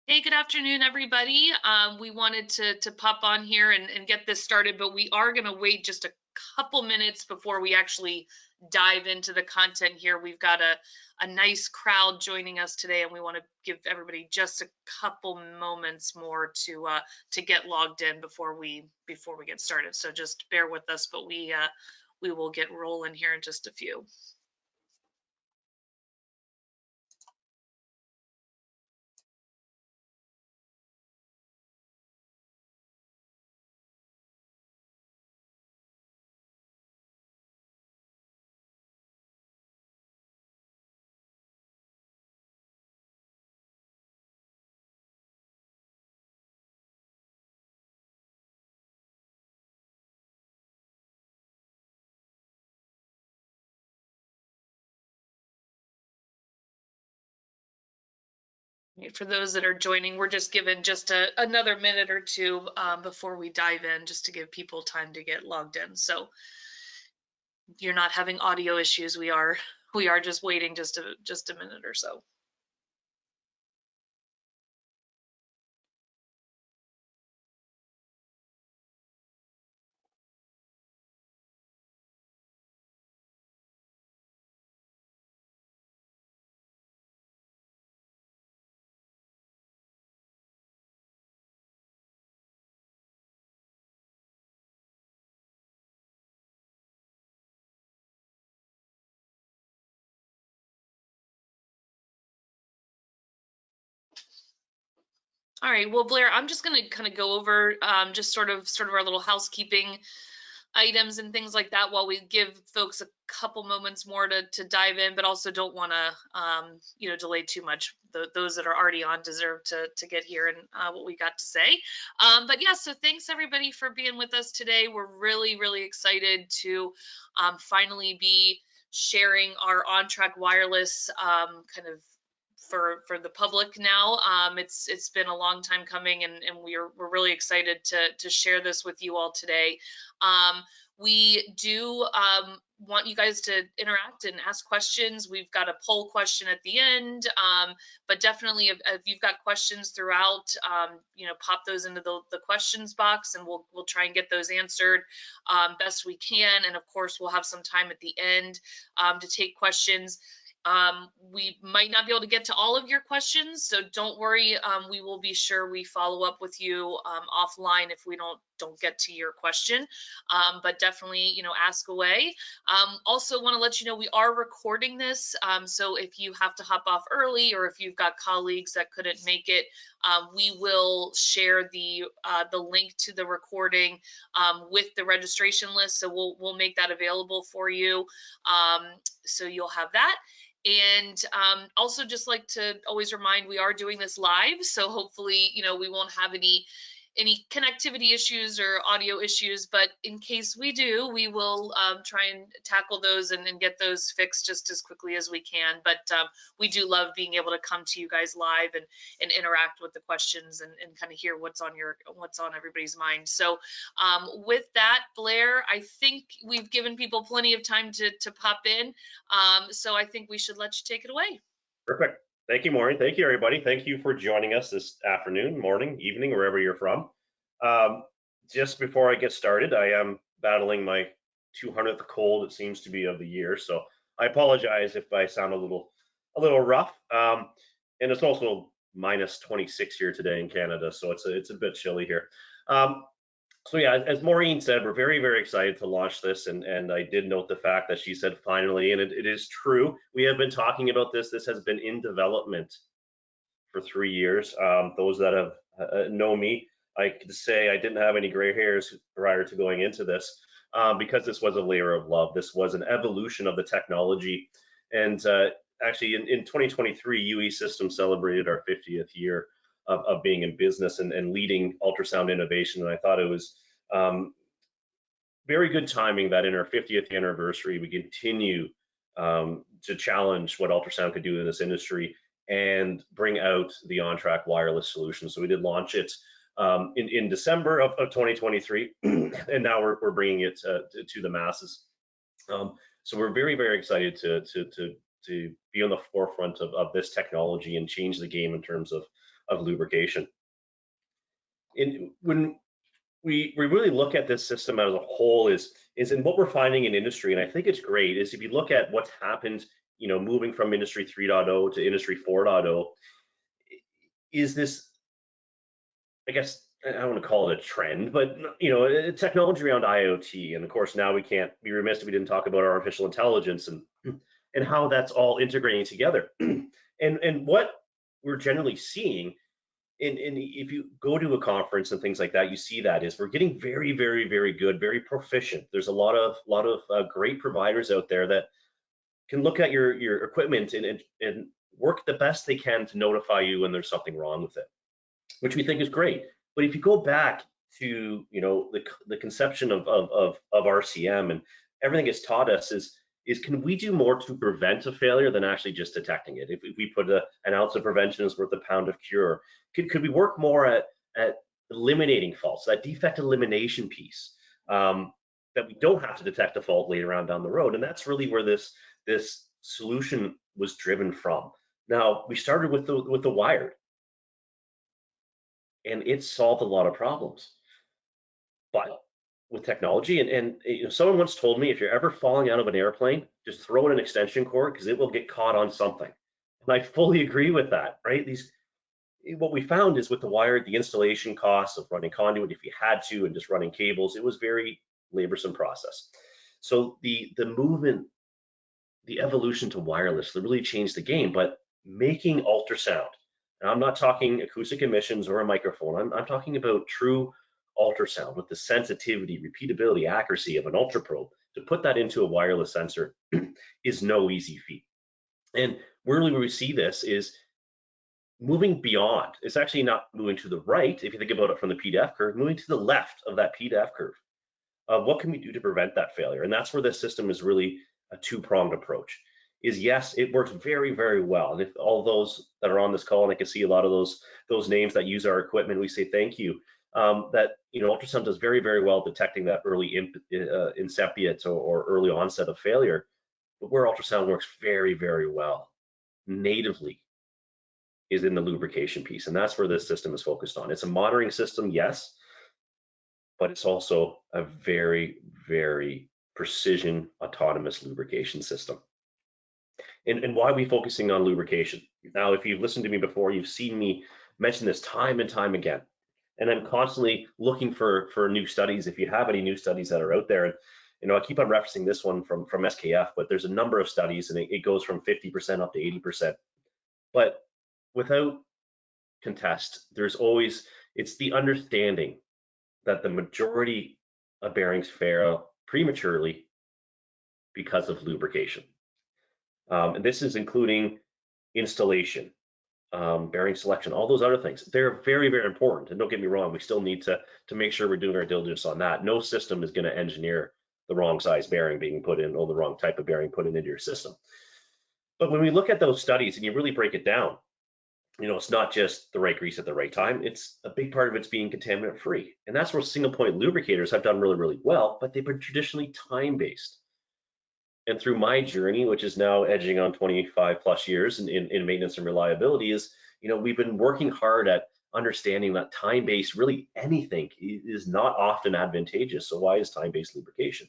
Hey, good afternoon, everybody. We wanted to pop on here and get this started, but we are going to wait just a couple minutes before we actually dive into the content here. We've got a nice crowd joining us today, and we want to give everybody just a couple moments more to get logged in before we get started. So just bear with us, but we will get rolling here in just a few. For those that are joining, we're just given just another minute or two before we dive in, just to give people time to get logged in. So you're not having audio issues. We are just waiting just a minute or so. All right, well, Blair, I'm just going to kind of go over just sort of our little housekeeping items and things like that while we give folks a couple moments more to dive in, but also don't want to delay too much. Those that are already on deserve to get here and what we got to say. But yeah, so thanks everybody for being with us today. We're really excited to finally be sharing our OnTrak Wireless kind of for the public now. It's been a long time coming, and we're really excited to share this with you all today. We do want you guys to interact and ask questions. We've got a poll question at the end, but definitely if you've got questions throughout, pop those into the questions box, and we'll try and get those answered best we can. And of course, we'll have some time at the end to take questions. We might not be able to get to all of your questions, so don't worry. We will be sure we follow up with you offline if we don't get to your question, but definitely ask away. Also want to let you know we are recording this, so if you have to hop off early or if you've got colleagues that couldn't make it, we will share the link to the recording with the registration list, so we'll make that available for you, so you'll have that. And also just like to always remind, we are doing this live, so hopefully we won't have any connectivity issues or audio issues, but in case we do, we will try and tackle those and get those fixed just as quickly as we can. But we do love being able to come to you guys live and interact with the questions and kind of hear what's on everybody's mind. So with that, Blair, I think we've given people plenty of time to pop in, so I think we should let you take it away. Perfect. Thank you, Maureen. Thank you, everybody. Thank you for joining us this afternoon, morning, evening, wherever you're from. Just before I get started, I am battling my 200th cold, it seems to be, of the year. So I apologize if I sound a little rough. And it's also minus 26 here today in Canada, so it's a bit chilly here. So yeah, as Maureen said, we're very excited to launch this, and I did note the fact that she said finally, and it is true. We have been talking about this. This has been in development for 3 years. Those that have know me, I could say I didn't have any gray hairs prior to going into this, because this was a labor of love. This was an evolution of the technology, and actually in 2023, UE Systems celebrated our 50th year of being in business and leading ultrasound innovation. And I thought it was very good timing that in our 50th anniversary, we continue to challenge what ultrasound could do in this industry and bring out the OnTrak Wireless solution. So we did launch it in December of 2023, and now we're bringing it to the masses. So we're very excited to be on the forefront of this technology and change the game in terms of of lubrication. And when we really look at this system as a whole is in what we're finding in industry, and I think it's great, is if you look at what's happened, moving from industry 3.0 to industry 4.0, is this, I guess, I don't want to call it a trend, but technology around IoT, and of course now we can't be remiss if we didn't talk about artificial intelligence and how that's all integrating together. and what we're generally seeing, and if you go to a conference and things like that, you see that is we're getting very, very, very good, very proficient. There's a lot of great providers out there that can look at your equipment and work the best they can to notify you when there's something wrong with it, which we think is great. But if you go back to the conception of RCM and everything it's taught us is can we do more to prevent a failure than actually just detecting it? If we put an ounce of prevention is worth a pound of cure, could we work more at eliminating faults, that defect elimination piece, that we don't have to detect a fault later on down the road? And that's really where this solution was driven from. Now, we started with the wired, and it solved a lot of problems. But with technology, and someone once told me, if you're ever falling out of an airplane, just throw in an extension cord because it will get caught on something. And I fully agree with that, right? What we found is with the wired, the installation costs of running conduit, if you had to, and just running cables, it was very laborsome process. So the movement, the evolution to wireless, that really changed the game. But making ultrasound, and I'm not talking acoustic emissions or a microphone, I'm talking about true ultrasound with the sensitivity, repeatability, accuracy of an ultra probe, to put that into a wireless sensor is no easy feat. And really where we see this is moving beyond. It's actually not moving to the right, if you think about it from the PDF curve, moving to the left of that PDF curve. What can we do to prevent that failure? And that's where this system is really a two-pronged approach. Is yes, it works very, very well. And if all those that are on this call, and I can see a lot of those names that use our equipment, we say thank you. That ultrasound does very, very well detecting that early incipient or early onset of failure. But where ultrasound works very, very well natively is in the lubrication piece, and that's where this system is focused on. It's a monitoring system, yes, but it's also a very, very precision autonomous lubrication system. And why are we focusing on lubrication? Now, if you've listened to me before, you've seen me mention this time and time again. And I'm constantly looking for new studies. If you have any new studies that are out there, and I keep on referencing this one from SKF, but there's a number of studies, and it goes from 50% up to 80%. But without contest, it's the understanding that the majority of bearings fail prematurely because of lubrication. And this is including installation, bearing selection, all those other things. They're very, very important. And don't get me wrong, we still need to make sure we're doing our diligence on that. No system is going to engineer the wrong size bearing being put in or the wrong type of bearing put into your system. But when we look at those studies and you really break it down, it's not just the right grease at the right time. It's a big part of it's being contaminant free. And that's where single point lubricators have done really, really well, but they've been traditionally time-based. And through my journey, which is now edging on 25 plus years in maintenance and reliability, is we've been working hard at understanding that time-based, really anything, is not often advantageous. So why is time-based lubrication?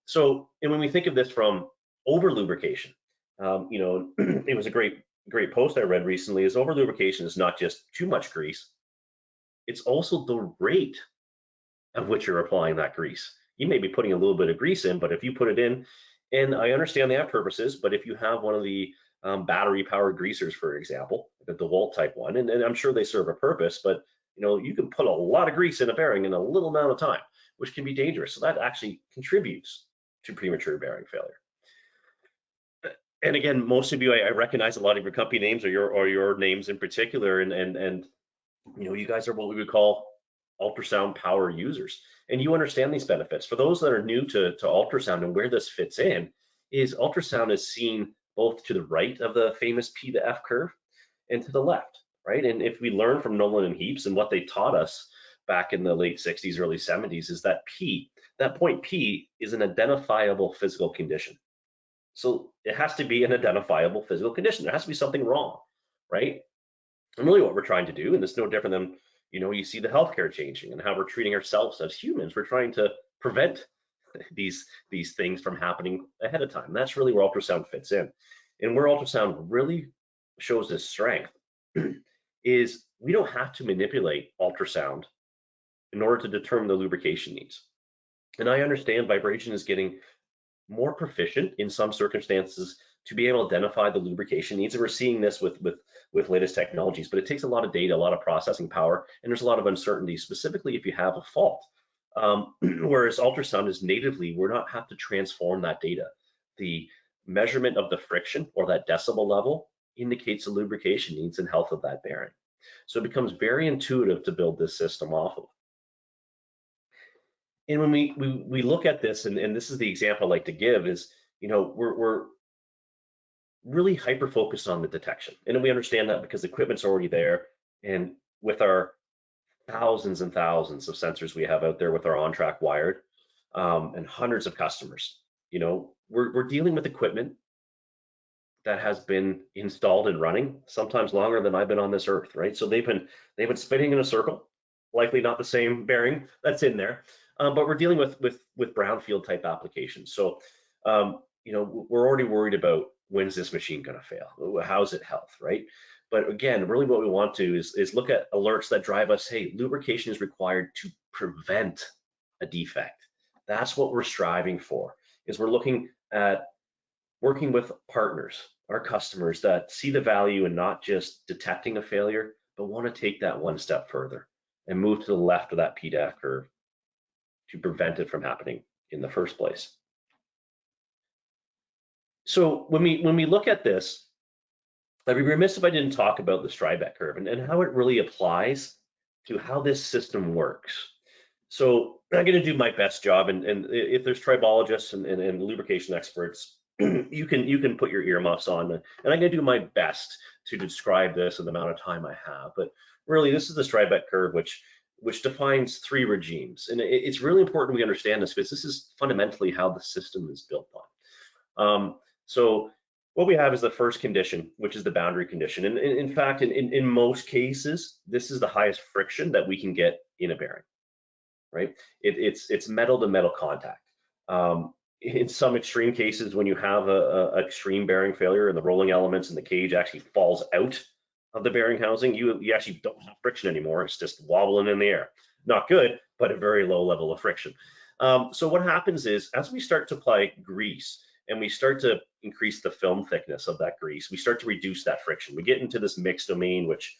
So, and when we think of this from over lubrication, it was a great post I read recently, is over lubrication is not just too much grease, it's also the rate of which you're applying that grease. You may be putting a little bit of grease in, but if you put it in, and I understand they have purposes, but if you have one of the battery powered greasers, for example, the DeWalt type one, and I'm sure they serve a purpose, but you can put a lot of grease in a bearing in a little amount of time, which can be dangerous. So that actually contributes to premature bearing failure. And again, most of you, I recognize a lot of your company names or your names in particular, and you guys are what we would call ultrasound power users, and you understand these benefits. For those that are new to ultrasound and where this fits in, is ultrasound is seen both to the right of the famous P to F curve and to the left, right? And if we learn from Nolan and Heaps and what they taught us back in the late 60s, early 70s, is that that point P is an identifiable physical condition. So it has to be an identifiable physical condition. There has to be something wrong, right? And really what we're trying to do, and it's no different than, you see the healthcare changing and how we're treating ourselves as humans. We're trying to prevent these things from happening ahead of time. That's really where ultrasound fits in. And where ultrasound really shows its strength is we don't have to manipulate ultrasound in order to determine the lubrication needs. And I understand vibration is getting more proficient in some circumstances to be able to identify the lubrication needs. And we're seeing this with latest technologies, but it takes a lot of data, a lot of processing power, and there's a lot of uncertainty, specifically if you have a fault. Whereas ultrasound is natively, we're not have to transform that data. The measurement of the friction or that decibel level indicates the lubrication needs and health of that bearing. So it becomes very intuitive to build this system off of. And when we look at this, and this is the example I like to give, is we're really hyper focused on the detection, and we understand that because the equipment's already there, and with our thousands and thousands of sensors we have out there with our OnTrak wired, and hundreds of customers, we're dealing with equipment that has been installed and running sometimes longer than I've been on this earth, right? So they've been spinning in a circle, likely not the same bearing that's in there, but we're dealing with brownfield type applications. So we're already worried about when's this machine going to fail? How's it health, right? But again, really what we want to is look at alerts that drive us, hey, lubrication is required to prevent a defect. That's what we're striving for, is we're looking at working with partners, our customers that see the value in not just detecting a failure, but want to take that one step further and move to the left of that PDAF curve to prevent it from happening in the first place. So when we look at this, I'd be remiss if I didn't talk about the Strybeck curve and how it really applies to how this system works. So I'm going to do my best job, and if there's tribologists and lubrication experts, you can put your earmuffs on, and I'm going to do my best to describe this in the amount of time I have. But really, this is the Strybeck curve, which defines three regimes, and it's really important we understand this because this is fundamentally how the system is built on. So what we have is the first condition, which is the boundary condition, and in fact, in most cases, this is the highest friction that we can get in a bearing. Right? It's metal to metal contact. In some extreme cases, when you have a extreme bearing failure and the rolling elements in the cage actually falls out of the bearing housing, you actually don't have friction anymore. It's just wobbling in the air. Not good, but a very low level of friction. So what happens is, as we start to apply grease and we start to increase the film thickness of that grease, we start to reduce that friction. We get into this mixed domain, which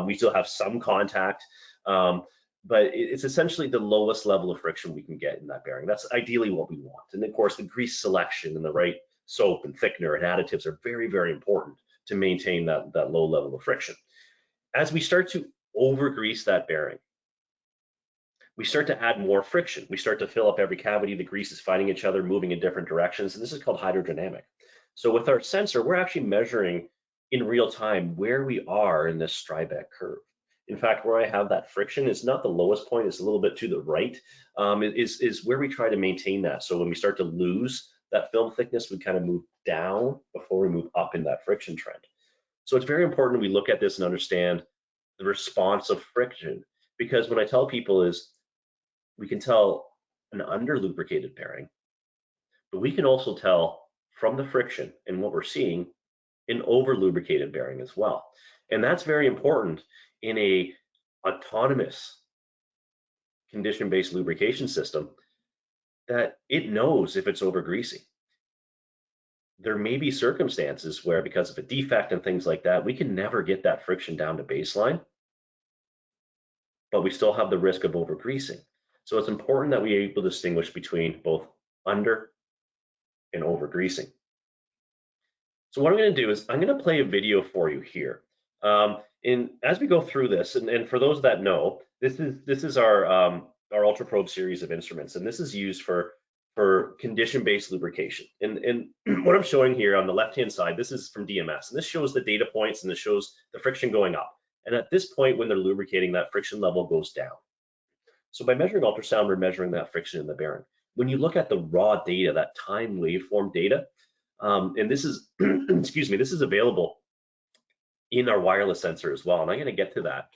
we still have some contact, but it's essentially the lowest level of friction we can get in that bearing. That's ideally what we want. And of course, the grease selection and the right soap and thickener and additives are very, very important to maintain that low level of friction. As we start to over grease that bearing, we start to add more friction. We start to fill up every cavity. The grease is fighting each other, moving in different directions. And this is called hydrodynamic. So with our sensor, we're actually measuring in real time where we are in this Strybeck curve. In fact, where I have that friction is not the lowest point, it's a little bit to the right, is where we try to maintain that. So when we start to lose that film thickness, we kind of move down before we move up in that friction trend. So it's very important we look at this and understand the response of friction, because when I tell people is we can tell an under lubricated bearing, but we can also tell from the friction and what we're seeing an over lubricated bearing as well. And that's very important in a autonomous condition-based lubrication system, that it knows if it's over greasing. There may be circumstances where, because of a defect and things like that, we can never get that friction down to baseline, but we still have the risk of over greasing. So it's important that we are able to distinguish between both under and over greasing. So what I'm going to do is I'm going to play a video for you here. And as we go through this, and for those that know, this is our Ultra Probe series of instruments, and this is used for condition-based lubrication. And what I'm showing here on the left-hand side, this is from DMS, and this shows the data points and this shows the friction going up. And at this point, when they're lubricating, that friction level goes down. So by measuring ultrasound, we're measuring that friction in the bearing. When you look at the raw data, that time waveform data, and this is, excuse me, this is available in our wireless sensor as well. And I'm going to get to that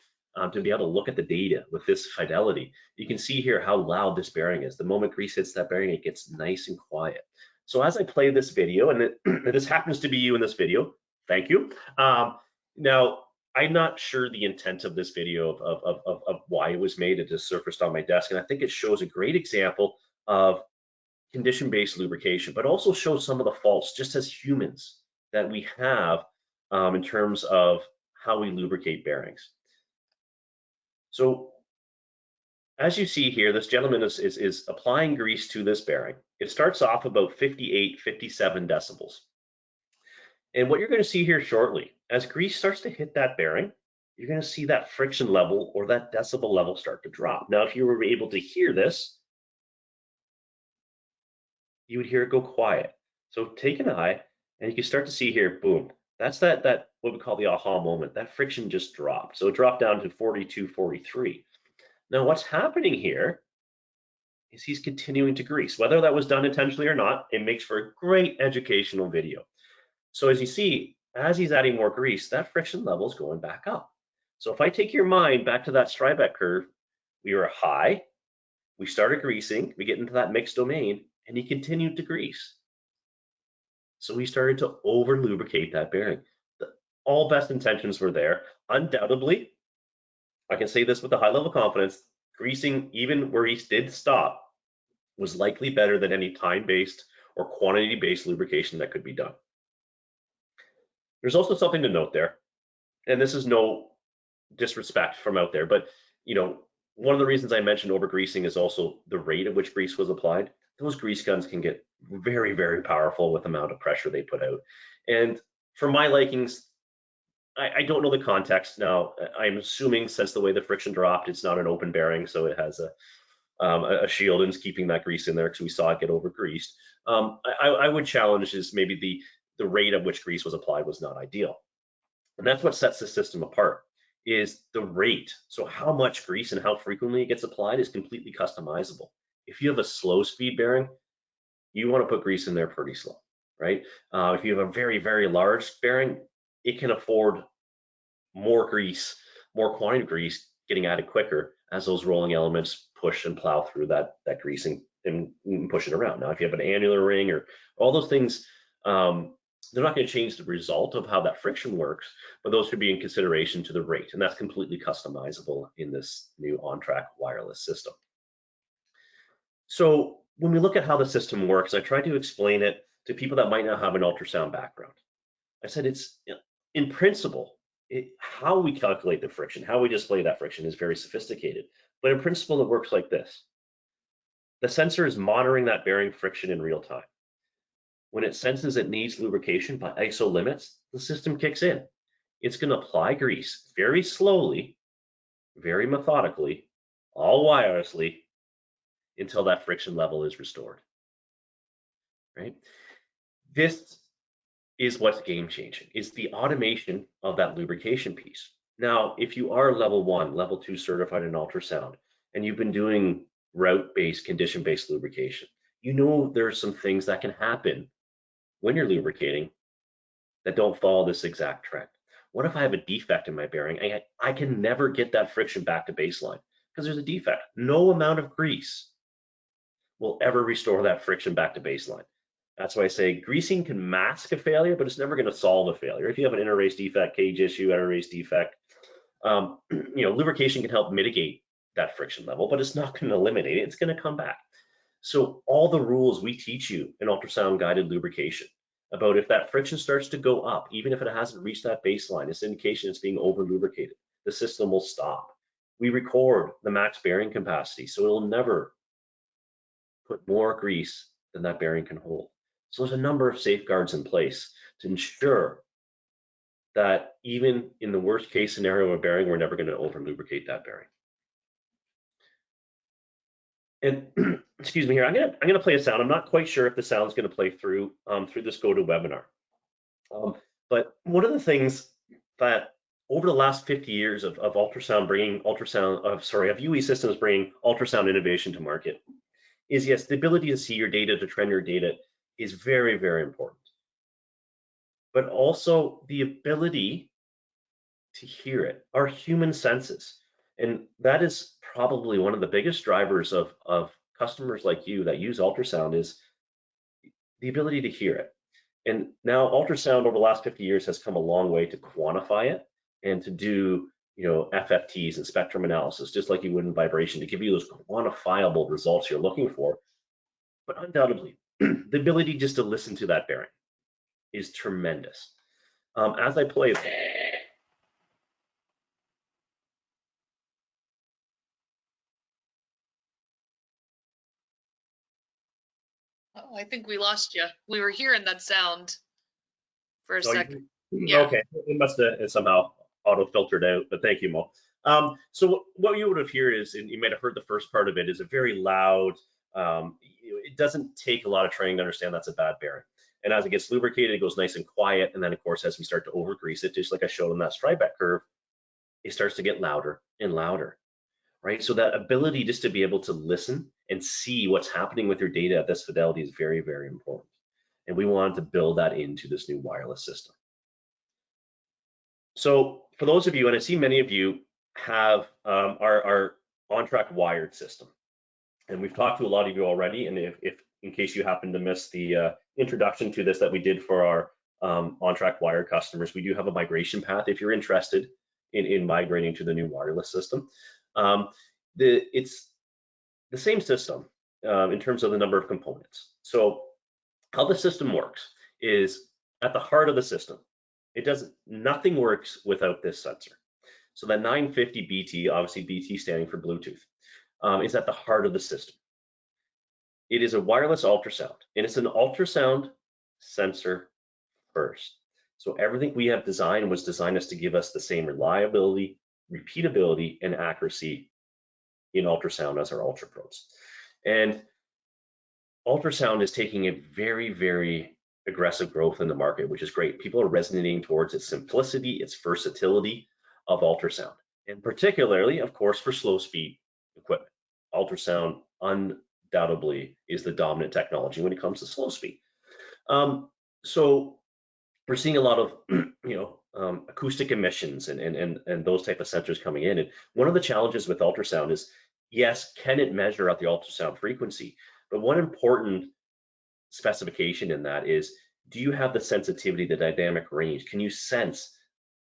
to be able to look at the data with this fidelity. You can see here how loud this bearing is. The moment grease hits that bearing, it gets nice and quiet. So as I play this video, and this happens to be you in this video, thank you. Now, I'm not sure the intent of this video of why it was made. It just surfaced on my desk, and I think it shows a great example of condition-based lubrication, but also shows some of the faults just as humans that we have in terms of how we lubricate bearings. So as you see here, this gentleman is applying grease to this bearing. It starts off about 58, 57 decibels. And what you're going to see here shortly, as grease starts to hit that bearing, you're going to see that friction level or that decibel level start to drop. Now, if you were able to hear this, you would hear it go quiet. So take an eye and you can start to see here, boom. That's that what we call the aha moment. That friction just dropped. So it dropped down to 42, 43. Now what's happening here is he's continuing to grease. Whether that was done intentionally or not, it makes for a great educational video. So as you see, as he's adding more grease, that friction level is going back up. So if I take your mind back to that Strybeck curve, we were high, we started greasing, we get into that mixed domain, and he continued to grease. So he started to over lubricate that bearing. All best intentions were there. Undoubtedly, I can say this with a high level of confidence, greasing, even where he did stop, was likely better than any time-based or quantity-based lubrication that could be done. There's also something to note there, and this is no disrespect from out there, but one of the reasons I mentioned over greasing is also the rate at which grease was applied. Those grease guns can get very, very powerful with the amount of pressure they put out. And for my likings, I don't know the context now. I'm assuming since the way the friction dropped, it's not an open bearing, so it has a shield and it's keeping that grease in there because we saw it get over greased. I would challenge is maybe the rate at which grease was applied was not ideal. And that's what sets the system apart is the rate. So how much grease and how frequently it gets applied is completely customizable. If you have a slow speed bearing, you want to put grease in there pretty slow, right? If you have a very, very large bearing, it can afford more grease, more quantity of grease getting added quicker as those rolling elements push and plow through that greasing and push it around. Now, if you have an annular ring or all those things, they're not going to change the result of how that friction works, but those could be in consideration to the rate, and that's completely customizable in this new OnTrak wireless system. So when we look at how the system works, I try to explain it to people that might not have an ultrasound background. I said it's in principle, how we calculate the friction, how we display that friction is very sophisticated, but in principle it works like this. The sensor is monitoring that bearing friction in real time. When it senses it needs lubrication by ISO limits, the system kicks in. It's going to apply grease very slowly, very methodically, all wirelessly, until that friction level is restored, right? This is what's game changing, is the automation of that lubrication piece. Now, if you are level 1, level 2 certified in ultrasound, and you've been doing route-based, condition-based lubrication, you know there's some things that can happen when you're lubricating that don't follow this exact trend. What if I have a defect in my bearing? I can never get that friction back to baseline because there's a defect. No amount of grease will ever restore that friction back to baseline. That's why I say greasing can mask a failure, but it's never going to solve a failure. If you have an inter-race defect, cage issue, inter-race defect, lubrication can help mitigate that friction level, but it's not going to eliminate it. It's going to come back. So all the rules we teach you in ultrasound guided lubrication about if that friction starts to go up, even if it hasn't reached that baseline, it's an indication it's being over lubricated. The system will stop. We record the max bearing capacity, so it'll never put more grease than that bearing can hold. So there's a number of safeguards in place to ensure that even in the worst case scenario of a bearing, we're never going to over lubricate that bearing. And excuse me here, I'm gonna play a sound. I'm not quite sure if the sound's going to play through this GoToWebinar. But one of the things that over the last 50 years of ultrasound bringing of UE systems bringing ultrasound innovation to market is, yes, the ability to see your data, to trend your data is very, very important. But also the ability to hear it, our human senses. And that is probably one of the biggest drivers of customers like you that use ultrasound is the ability to hear it. And now ultrasound over the last 50 years has come a long way to quantify it and to do, FFTs and spectrum analysis, just like you would in vibration, to give you those quantifiable results you're looking for. But undoubtedly, the ability just to listen to that bearing is tremendous. As I play, Oh, I think we lost you. We were hearing that sound for a oh, second. Yeah. okay, it must have somehow auto filtered out, but thank you, Mo. So what you would have heard is, and you might have heard the first part of it, is a very loud. It doesn't take a lot of training to understand that's a bad bearing. And as it gets lubricated, it goes nice and quiet. And then, of course, as we start to overgrease it, just like I showed on that Strybeck curve, it starts to get louder and louder, right? So that ability just to be able to listen and see what's happening with your data at this fidelity is very, very important. And we wanted to build that into this new wireless system. So for those of you, and I see many of you have our OnTrak wired system, and we've talked to a lot of you already. And if in case you happen to miss the introduction to this that we did for our OnTrak wired customers, we do have a migration path if you're interested in migrating to the new wireless system. It's the same system in terms of the number of components. So how the system works is at the heart of the system. Nothing works without this sensor. So that 950 BT, obviously BT standing for Bluetooth, is at the heart of the system. It is a wireless ultrasound, and it's an ultrasound sensor first. So everything we have designed was designed to give us the same reliability, repeatability, and accuracy in ultrasound as our UltraPros. And ultrasound is taking a very, very aggressive growth in the market, which is great. People are resonating towards its simplicity, its versatility of ultrasound, and particularly, of course, for slow speed equipment. Ultrasound undoubtedly is the dominant technology when it comes to slow speed. So we're seeing a lot of acoustic emissions and those type of sensors coming in. And one of the challenges with ultrasound is, yes, can it measure at the ultrasound frequency? But one important specification in that is, do you have the sensitivity, the dynamic range? Can you sense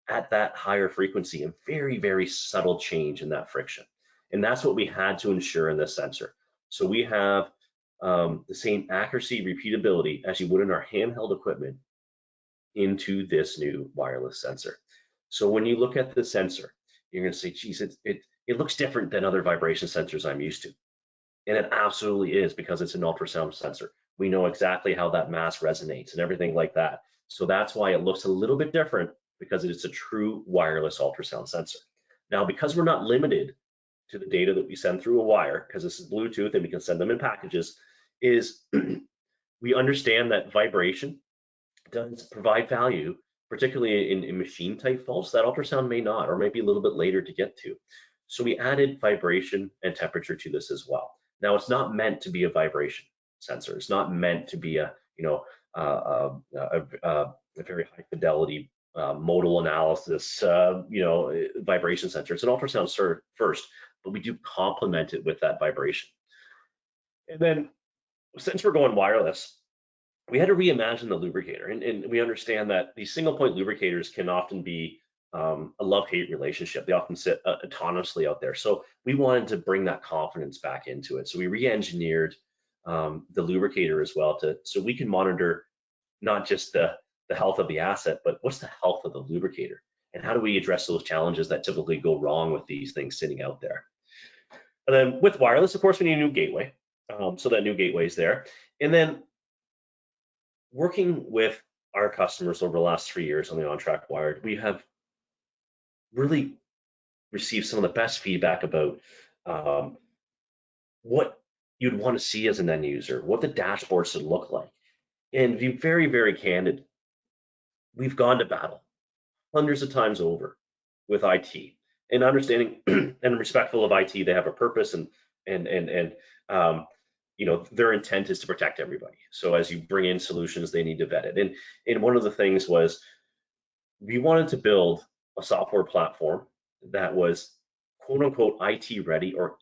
at that higher frequency a very, very subtle change in that friction? And that's what we had to ensure in this sensor. So we have the same accuracy, repeatability as you would in our handheld equipment into this new wireless sensor. So when you look at the sensor, you're going to say, geez, it looks different than other vibration sensors I'm used to. And it absolutely is, because it's an ultrasound sensor. We know exactly how that mass resonates and everything like that. So that's why it looks a little bit different, because it's a true wireless ultrasound sensor. Now, because we're not limited to the data that we send through a wire, because this is Bluetooth and we can send them in packages, is we understand that vibration does provide value, particularly in machine type faults that ultrasound may not, or might be a little bit later to get to. So we added vibration and temperature to this as well. Now, it's not meant to be a vibration sensor. It's not meant to be a very high fidelity modal analysis vibration sensor. It's an ultrasound first, but we do complement it with that vibration. And then since we're going wireless, we had to reimagine the lubricator, and we understand that these single point lubricators can often be a love-hate relationship. They often sit autonomously out there. So we wanted to bring that confidence back into it. So we re-engineered the lubricator as well, so we can monitor not just the health of the asset, but what's the health of the lubricator, and how do we address those challenges that typically go wrong with these things sitting out there. And then with wireless, of course, we need a new gateway. So that new gateway is there. And then working with our customers over the last 3 years on the OnTrak Wired, we have really received some of the best feedback about what you'd want to see as an end user, what the dashboard should look like. And to be very, very candid, we've gone to battle hundreds of times over with IT, and understanding and respectful of IT. They have a purpose, and their intent is to protect everybody. So as you bring in solutions, they need to vet it. And one of the things was, we wanted to build a software platform that was quote unquote IT ready or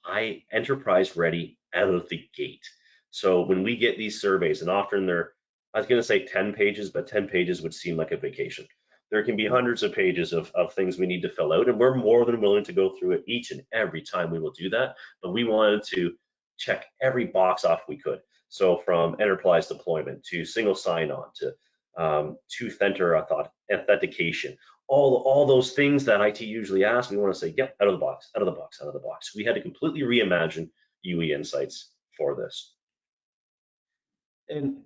enterprise ready out of the gate. So when we get these surveys, and often they're, I was going to say 10 pages, but 10 pages would seem like a vacation. There can be hundreds of pages of things we need to fill out, and we're more than willing to go through it each and every time we will do that. But we wanted to check every box off we could. So from enterprise deployment to single sign-on to two-factor authentication, all those things that IT usually asks, we want to say, yep, out of the box, out of the box, out of the box. We had to completely reimagine UE Insights for this. And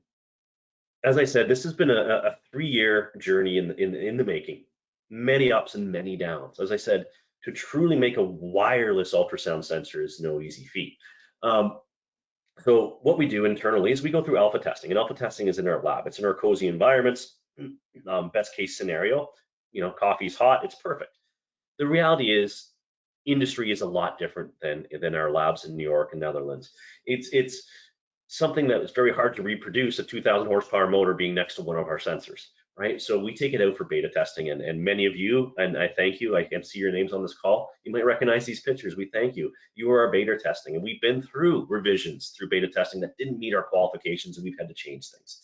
as I said, this has been a 3-year journey in the making. Many ups and many downs. As I said, to truly make a wireless ultrasound sensor is no easy feat. So what we do internally is we go through alpha testing, and alpha testing is in our lab. It's in our cozy environments. Best case scenario, coffee's hot, it's perfect. The reality is, industry is a lot different than our labs in New York and Netherlands. It's something that is very hard to reproduce, a 2,000 horsepower motor being next to one of our sensors, right? So we take it out for beta testing, and many of you, and I thank you, I can see your names on this call, you might recognize these pictures. We thank you. You are our beta testing, and we've been through revisions through beta testing that didn't meet our qualifications, and we've had to change things.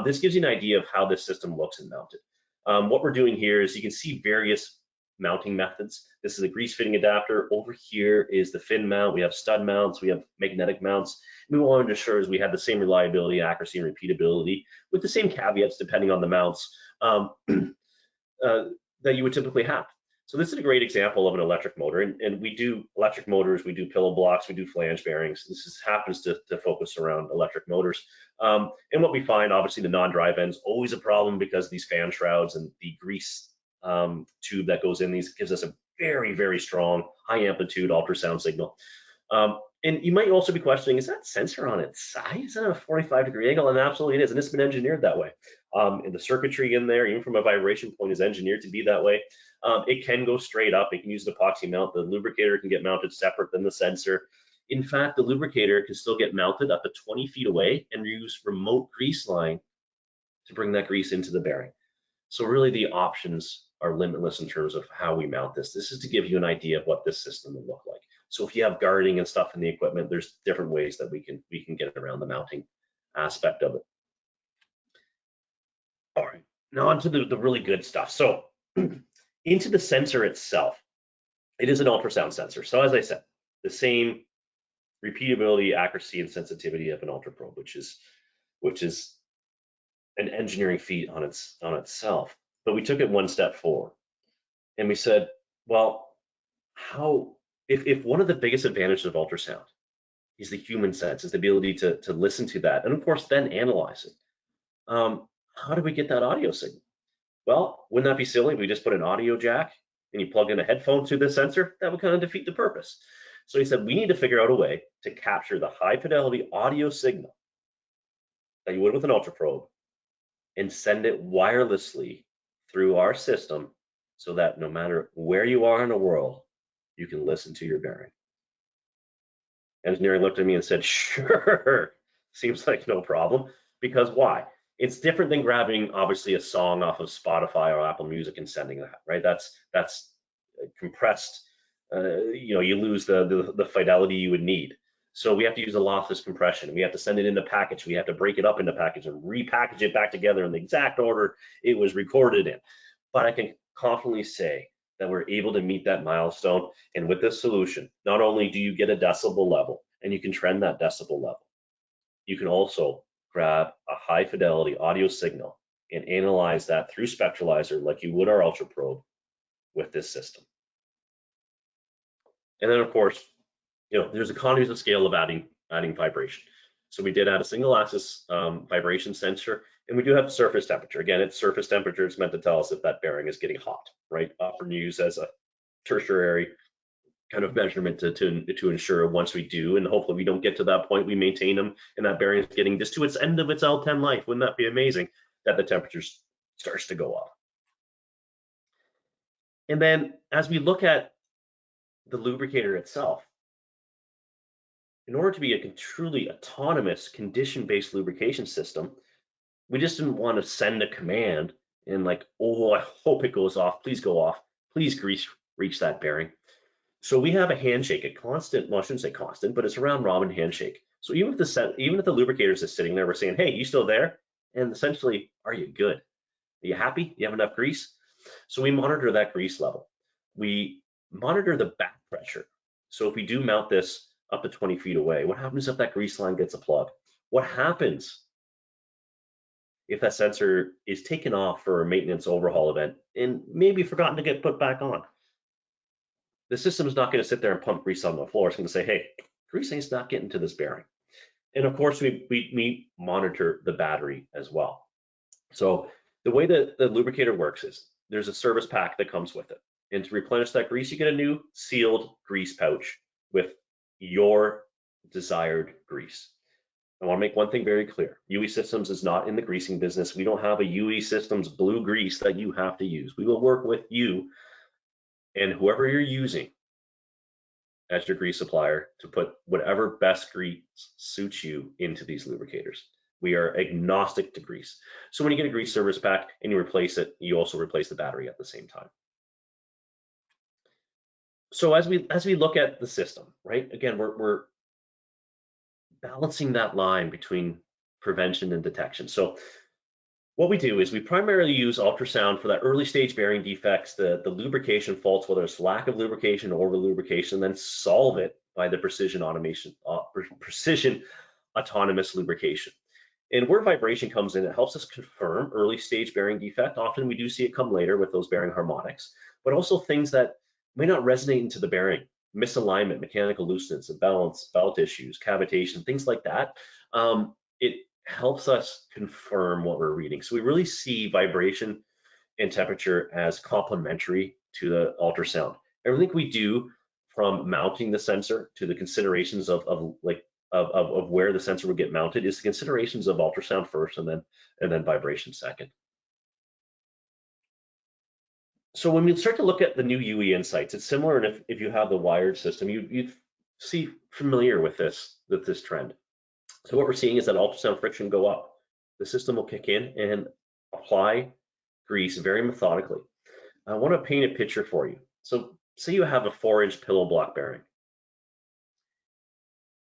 This gives you an idea of how this system looks and mounted. What we're doing here is you can see various mounting methods. This is a grease fitting adapter. Over here is the fin mount. We have stud mounts, we have magnetic mounts. We wanted to ensure we had the same reliability, accuracy, and repeatability with the same caveats depending on the mounts that you would typically have. So this is a great example of an electric motor, and we do electric motors, we do pillow blocks, we do flange bearings. This happens to focus around electric motors. And what we find, obviously the non-drive end's always a problem because of these fan shrouds and the grease tube that goes in these gives us a very, very strong high amplitude ultrasound signal. And you might also be questioning, is that sensor on its side? Is that a 45-degree angle? And absolutely it is, and it's been engineered that way. And the circuitry in there, even from a vibration point, is engineered to be that way. It can go straight up. It can use an epoxy mount. The lubricator can get mounted separate than the sensor. In fact, the lubricator can still get mounted up to 20 feet away and use remote grease line to bring that grease into the bearing. So really the options are limitless in terms of how we mount this. This is to give you an idea of what this system will look like. So if you have guarding and stuff in the equipment, there's different ways that we can get around the mounting aspect of it. All right, now onto the really good stuff. So into the sensor itself, it is an ultrasound sensor. So as I said, the same repeatability, accuracy, and sensitivity of an ultraprobe, which is an engineering feat on itself. But we took it one step forward, and we said, well, if one of the biggest advantages of ultrasound is the human sense, is the ability to listen to that, and of course then analyze it. How do we get that audio signal? Well, wouldn't that be silly if we just put an audio jack and you plug in a headphone to the sensor? That would kind of defeat the purpose. So he said, we need to figure out a way to capture the high fidelity audio signal that you would with an ultraprobe and send it wirelessly through our system so that no matter where you are in the world, you can listen to your bearing. Engineering looked at me and said, sure, seems like no problem. Because why? It's different than grabbing, obviously, a song off of Spotify or Apple Music and sending that, right? That's compressed. You lose the fidelity you would need. So we have to use a lossless compression. We have to send it in a package. We have to break it up into package and repackage it back together in the exact order it was recorded in. But I can confidently say that we're able to meet that milestone. And with this solution, not only do you get a decibel level, and you can trend that decibel level, you can also grab a high fidelity audio signal and analyze that through spectralizer like you would our ultraprobe with this system. And then of course, there's economies of scale of adding vibration. So we did add a single axis vibration sensor, and we do have surface temperature. Again, it's surface temperature. It's meant to tell us if that bearing is getting hot, right? Often used as a tertiary kind of measurement to ensure once we do, and hopefully we don't get to that point, we maintain them, and that bearing is getting just to its end of its L10 life. Wouldn't that be amazing that the temperature starts to go up? And then as we look at the lubricator itself, in order to be a truly autonomous condition-based lubrication system, we just didn't want to send a command and like, oh, I hope it goes off, please go off. please reach that bearing. So we have a handshake, a constant, well, I shouldn't say constant, but it's a round robin handshake. So even if the lubricators is sitting there, we're saying, hey, you still there? And essentially, are you good? Are you happy? You have enough grease? So we monitor that grease level. We monitor the back pressure. So if we do mount this up to 20 feet away, what happens if that grease line gets a plug? What happens if that sensor is taken off for a maintenance overhaul event and maybe forgotten to get put back on? The system is not going to sit there and pump grease on the floor. It's going to say, hey, grease is not getting to this bearing. And of course, we monitor the battery as well. So the way that the lubricator works is there's a service pack that comes with it. And to replenish that grease, you get a new sealed grease pouch with your desired grease. I want to make one thing very clear. UE Systems is not in the greasing business. We don't have a UE Systems blue grease that you have to use. We will work with you and whoever you're using as your grease supplier to put whatever best grease suits you into these lubricators. We are agnostic to grease. So when you get a grease service pack and you replace it, you also replace the battery at the same time. So as we look at the system, right? Again, we're balancing that line between prevention and detection. So what we do is we primarily use ultrasound for that early stage bearing defects, the lubrication faults, whether it's lack of lubrication or over lubrication, then solve it by the precision autonomous lubrication. And where vibration comes in, it helps us confirm early stage bearing defect. Often we do see it come later with those bearing harmonics, but also things that may not resonate into the bearing, misalignment, mechanical looseness, imbalance, belt issues, cavitation, things like that. It helps us confirm what we're reading. So we really see vibration and temperature as complementary to the ultrasound. Everything we do from mounting the sensor to the considerations of where the sensor would get mounted is the considerations of ultrasound first and then vibration second. So when we start to look at the new UE insights, it's similar, and if you have the wired system, you'd see familiar with this trend. So what we're seeing is that ultrasound friction go up. The system will kick in and apply grease very methodically. I want to paint a picture for you. So say you have a 4-inch pillow block bearing.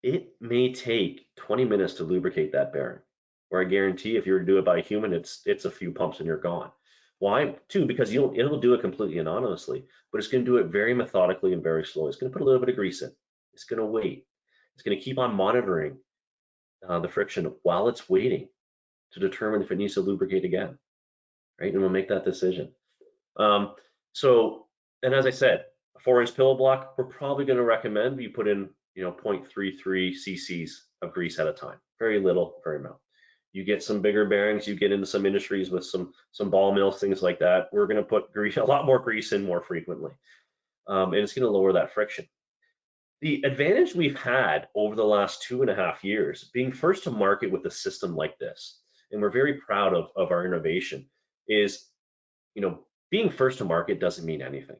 It may take 20 minutes to lubricate that bearing, where I guarantee if you were to do it by a human, it's a few pumps and you're gone. Why? Two, because it'll do it completely anonymously, but it's going to do it very methodically and very slowly. It's going to put a little bit of grease in. It's going to wait. It's going to keep on monitoring the friction while it's waiting to determine if it needs to lubricate again, right? And we'll make that decision. And as I said, a 4-inch pillow block, we're probably going to recommend you put in 0.33 cc's of grease at a time. Very little, very mild. You get some bigger bearings, you get into some industries with some ball mills, things like that. We're going to put grease, a lot more grease in more frequently, and it's going to lower that friction. The advantage we've had over the last 2.5 years, being first to market with a system like this, and we're very proud of our innovation, is being first to market doesn't mean anything.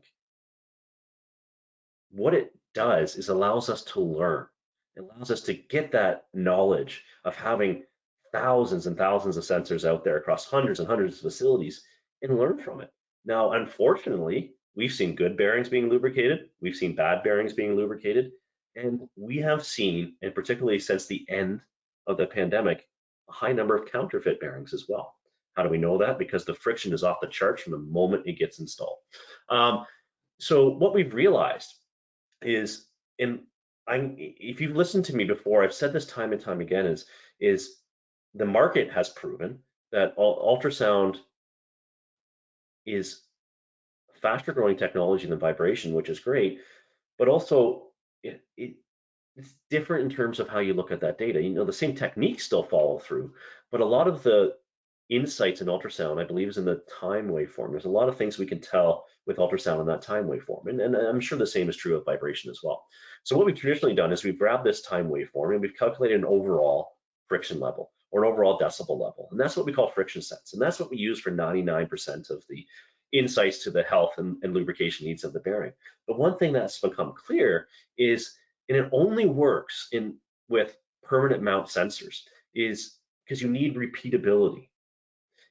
What it does is allows us to learn. It allows us to get that knowledge of having thousands and thousands of sensors out there across hundreds and hundreds of facilities and learn from it. Now, unfortunately, we've seen good bearings being lubricated. We've seen bad bearings being lubricated. And we have seen, and particularly since the end of the pandemic, a high number of counterfeit bearings as well. How do we know that? Because the friction is off the charts from the moment it gets installed. So what we've realized is, if you've listened to me before, I've said this time and time again, is the market has proven that ultrasound is faster growing technology than vibration, which is great, but also it's different in terms of how you look at that data. The same techniques still follow through, but a lot of the insights in ultrasound, I believe, is in the time waveform. There's a lot of things we can tell with ultrasound in that time waveform, and I'm sure the same is true of vibration as well. So what we've traditionally done is we've grabbed this time waveform and we've calculated an overall friction level or an overall decibel level, and that's what we call friction sense, and that's what we use for 99% of the insights to the health and lubrication needs of the bearing. But one thing that's become clear is, and it only works with permanent mount sensors, is because you need repeatability.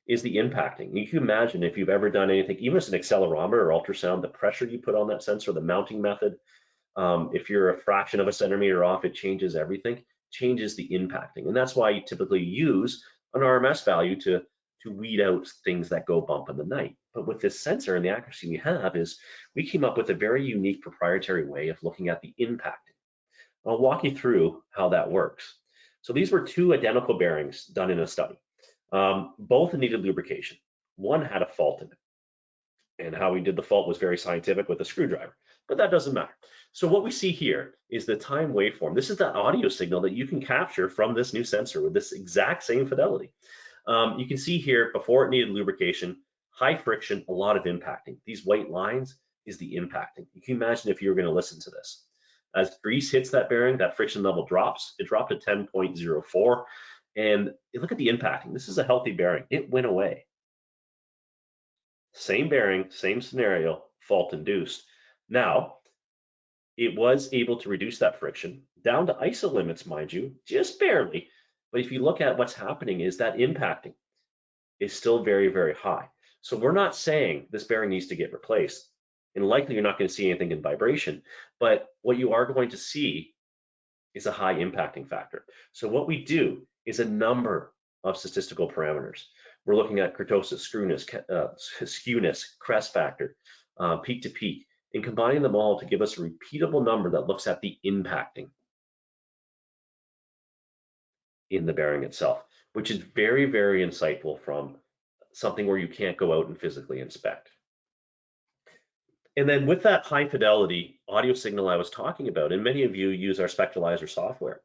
is the impacting. You can imagine if you've ever done anything, even as an accelerometer or ultrasound, the pressure you put on that sensor, the mounting method, if you're a fraction of a centimeter off, it changes everything, changes the impacting. And that's why you typically use an RMS value to weed out things that go bump in the night. But with this sensor and the accuracy we have is we came up with a very unique proprietary way of looking at the impacting. I'll walk you through how that works. So these were two identical bearings done in a study. Both needed lubrication. One had a fault in it. And how we did the fault was very scientific with a screwdriver, but that doesn't matter. So what we see here is the time waveform. This is the audio signal that you can capture from this new sensor with this exact same fidelity. You can see here, before it needed lubrication, high friction, a lot of impacting. These white lines is the impacting. You can imagine if you were going to listen to this. As grease hits that bearing, that friction level drops. It dropped to 10.04. And look at the impacting. This is a healthy bearing. It went away. Same bearing, same scenario, fault induced. Now, it was able to reduce that friction down to ISO limits, mind you, just barely. But if you look at what's happening is that impacting is still very, very high. So we're not saying this bearing needs to get replaced. And likely you're not going to see anything in vibration, but what you are going to see is a high impacting factor. So what we do is a number of statistical parameters. We're looking at kurtosis, skewness, crest factor, peak to peak, and combining them all to give us a repeatable number that looks at the impacting in the bearing itself, which is very, very insightful from something where you can't go out and physically inspect. And then with that high fidelity audio signal I was talking about, and many of you use our spectralizer software.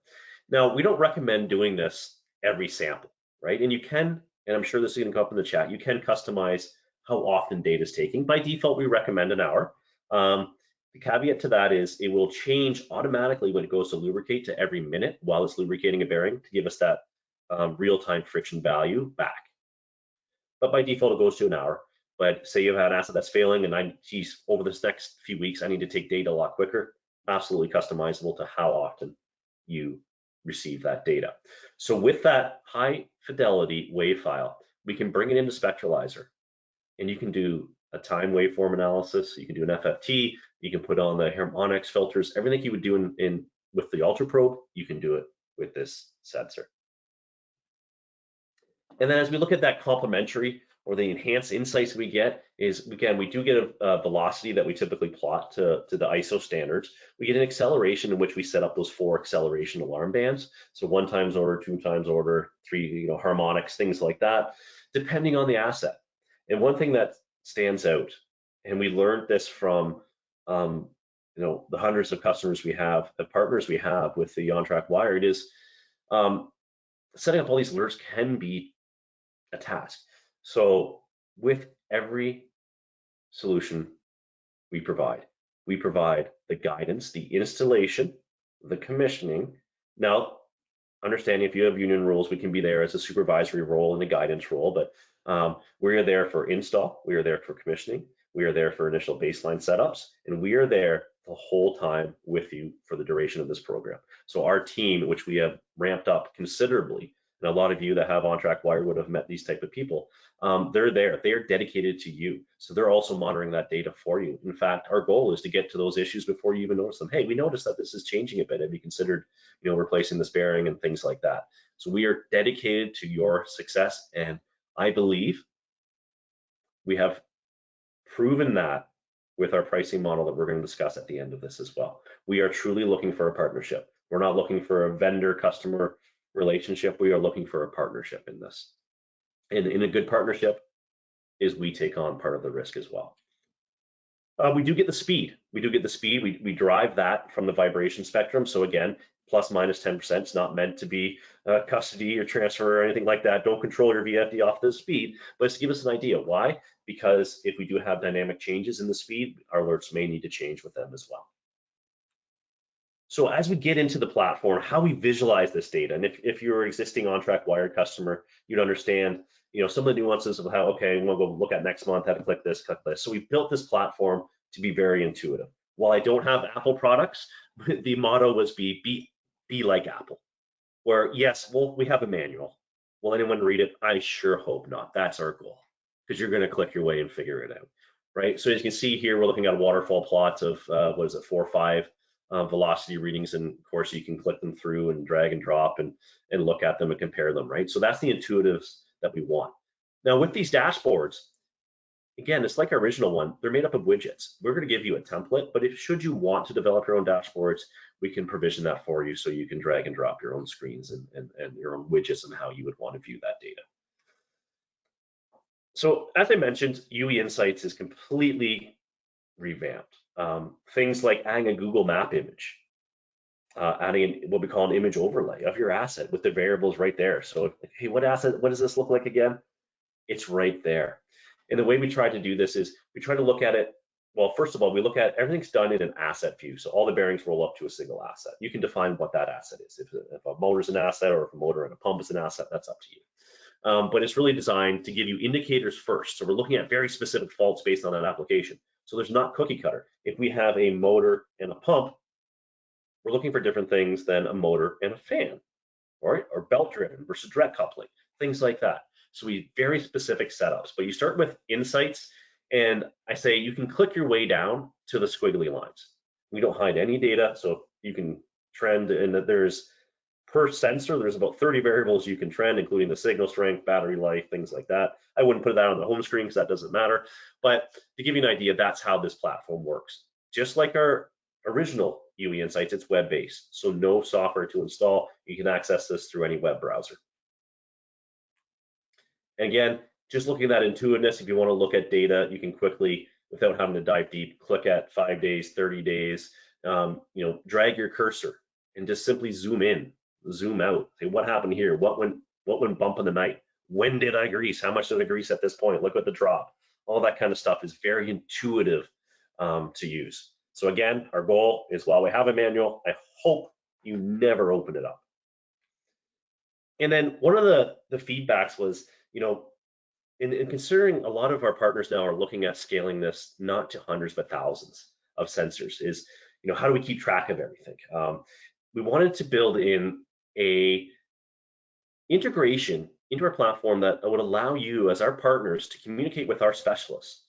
Now, we don't recommend doing this every sample, right? And you can, and I'm sure this is going to come up in the chat, you can customize how often data is taking. By default, we recommend an hour. The caveat to that is it will change automatically when it goes to lubricate to every minute while it's lubricating a bearing to give us that real-time friction value back. But by default, it goes to an hour. But say you have an asset that's failing and geez, over this next few weeks, I need to take data a lot quicker, absolutely customizable to how often you receive that data. So with that high fidelity wave file, we can bring it into Spectralizer and you can do a time waveform analysis. You can do an FFT, you can put on the harmonics filters, everything you would do with the ultra probe, you can do it with this sensor. And then as we look at that complementary or the enhanced insights we get is, again, we do get a velocity that we typically plot to the ISO standards. We get an acceleration in which we set up those 4 acceleration alarm bands. So 1 times order, 2 times order, 3 harmonics, things like that, depending on the asset. And one thing that stands out, and we learned this from the hundreds of customers we have, the partners we have with the OnTrak Wired, is setting up all these alerts can be a task. So with every solution we provide the guidance, the installation, the commissioning. Now, understanding if you have union rules, we can be there as a supervisory role and a guidance role, but we are there for install, we are there for commissioning, we are there for initial baseline setups, and we are there the whole time with you for the duration of this program. So our team, which we have ramped up considerably, and a lot of you that have OnTrak Wire would have met these type of people. They're there, they are dedicated to you. So they're also monitoring that data for you. In fact, our goal is to get to those issues before you even notice them. Hey, we noticed that this is changing a bit. Have you considered, replacing this bearing and things like that? So we are dedicated to your success. And I believe we have proven that with our pricing model that we're going to discuss at the end of this as well. We are truly looking for a partnership. We're not looking for a vendor-customer relationship. We are looking for a partnership in this. And in a good partnership is we take on part of the risk as well. We do get the speed. We drive that from the vibration spectrum. So again, plus minus 10%. It's not meant to be custody or transfer or anything like that. Don't control your VFD off the speed, but it's to give us an idea. Why? Because if we do have dynamic changes in the speed, our alerts may need to change with them as well. So as we get into the platform, how we visualize this data, and if you're an existing OnTrak Wired customer, you'd understand, some of the nuances of how, okay, we'll go look at next month, how to click this, click this. So we built this platform to be very intuitive. While I don't have Apple products, the motto was be like Apple, where yes, we have a manual, Will anyone read it? I sure hope not. That's our goal, because you're going to click your way and figure it out, right? So as you can see here, we're looking at waterfall plots of, 4 or 5 velocity readings, and of course you can click them through and drag and drop and look at them and compare them, right? So that's the intuitives that we want. Now with these dashboards, again, it's like our original one. They're made up of widgets. We're going to give you a template, but if should you want to develop your own dashboards, we can provision that for you so you can drag and drop your own screens and your own widgets and how you would want to view that data. So as I mentioned, UE Insights is completely revamped. Things like adding a Google Map image, adding what we call an image overlay of your asset with the variables right there. So, hey, what does this look like again? It's right there. And the way we try to do this is we try to look at it, well, first of all, we look at everything's done in an asset view. So all the bearings roll up to a single asset. You can define what that asset is. If a motor is an asset, or if a motor and a pump is an asset, that's up to you. But it's really designed to give you indicators first. So we're looking at very specific faults based on that application. So there's not cookie cutter. If we have a motor and a pump, we're looking for different things than a motor and a fan, right? Or belt driven versus direct coupling, things like that. So we very specific setups, but you start with insights, and I say you can click your way down to the squiggly lines. We don't hide any data, so you can trend, and there's per sensor, there's about 30 variables you can trend, including the signal strength, battery life, things like that. I wouldn't put that on the home screen because that doesn't matter, but to give you an idea, that's how this platform works. Just like our original UE Insights, it's web-based, so no software to install. You can access this through any web browser. And again, just looking at that intuitiveness, if you want to look at data, you can quickly, without having to dive deep, click at 5 days, 30 days, drag your cursor and just simply zoom in, zoom out. Say, what happened here? What went bump in the night? When did I grease? How much did I grease at this point? Look at the drop. All that kind of stuff is very intuitive to use. So again, our goal is, while we have a manual, I hope you never open it up. And then one of the feedbacks was, in considering a lot of our partners now are looking at scaling this not to hundreds but thousands of sensors, is how do we keep track of everything? We wanted to build in a integration into our platform that would allow you as our partners to communicate with our specialists